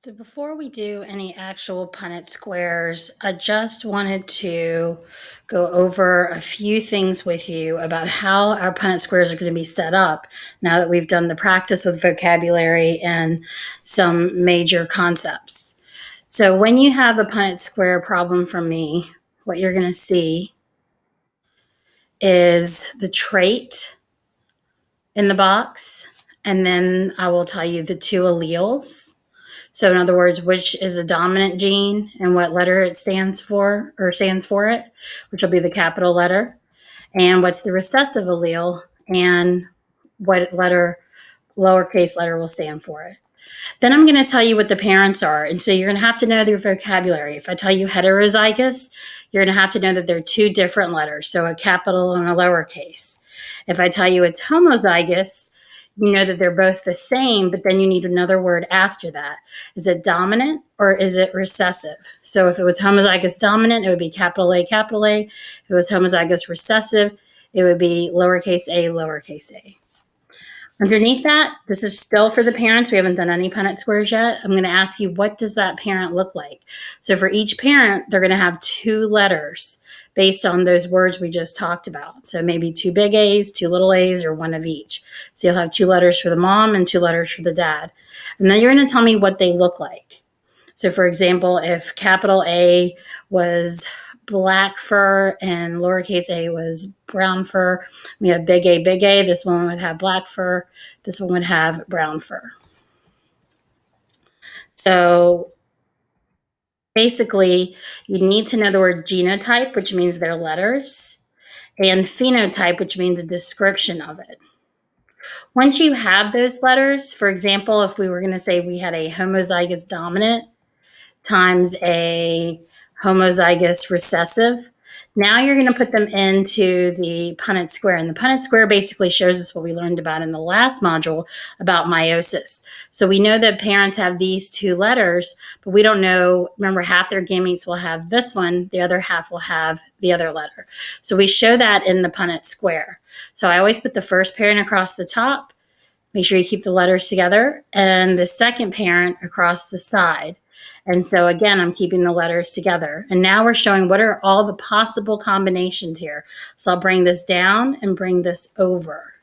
So before we do any actual Punnett Squares, I just wanted to go over a few things with you about how our Punnett Squares are going to be set up now that we've done the practice with vocabulary and some major concepts. So when you have a Punnett Square problem from me, what you're going to see is the trait in the box, and then I will tell you the two alleles. So in other words, which is the dominant gene and what letter it stands for it, which will be the capital letter, and what's the recessive allele and what lowercase letter will stand for it. Then I'm going to tell you what the parents are. And so you're going to have to know their vocabulary. If I tell you heterozygous, you're going to have to know that they're two different letters, so a capital and a lowercase. If I tell you it's homozygous, you know that they're both the same, but then you need another word after that. Is it dominant or is it recessive? So if it was homozygous dominant, it would be capital A, capital A. If it was homozygous recessive, it would be lowercase a, lowercase a. Underneath that, this is still for the parents. We haven't done any Punnett Squares yet. I'm going to ask you, what does that parent look like? So for each parent, they're going to have two letters based on those words we just talked about. So maybe two big A's, two little A's, or one of each. So you'll have two letters for the mom and two letters for the dad. And then you're going to tell me what they look like. So for example, if capital A was black fur and lowercase a was brown fur, we have big A, big A. This one would have black fur. This one would have brown fur. So basically, you need to know the word genotype, which means their letters, and phenotype, which means a description of it. Once you have those letters, for example, if we were going to say we had a homozygous dominant times a homozygous recessive, now you're going to put them into the Punnett Square. And the Punnett Square basically shows us what we learned about in the last module about meiosis. So we know that parents have these two letters, but we don't know, remember, half their gametes will have this one, the other half will have the other letter. So we show that in the Punnett Square. So I always put the first parent across the top, make sure you keep the letters together, and the second parent across the side. And so again, I'm keeping the letters together. And now we're showing what are all the possible combinations here. So I'll bring this down and bring this over.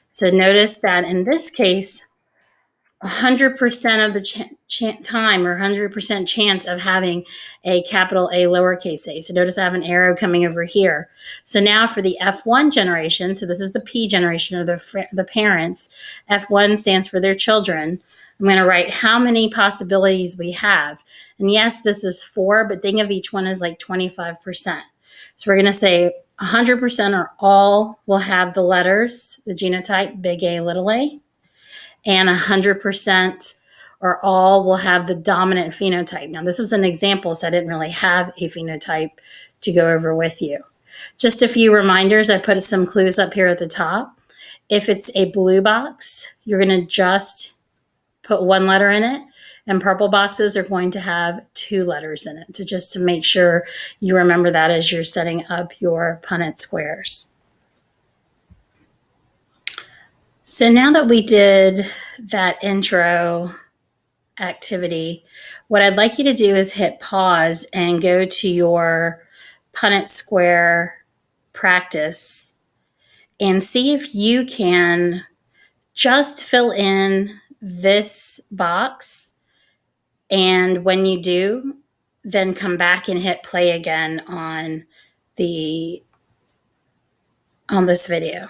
So notice that in this case, 100% of the time, or 100% chance of having a capital A, lowercase a. So notice I have an arrow coming over here. So now for the F1 generation, so this is the P generation of the parents, F1 stands for their children. I'm going to write how many possibilities we have. And yes, this is 4, but think of each one as like 25%. So we're going to say 100% or all will have the letters, the genotype, big A, little a. And 100% or all will have the dominant phenotype. Now, this was an example, so I didn't really have a phenotype to go over with you. Just a few reminders. I put some clues up here at the top. If it's a blue box, you're going to just put one letter in it, and purple boxes are going to have two letters in it. So just to make sure you remember that as you're setting up your Punnett Squares. So now that we did that intro activity, what I'd like you to do is hit pause and go to your Punnett Square practice and see if you can just fill in this box, and when you do, then come back and hit play again on this video.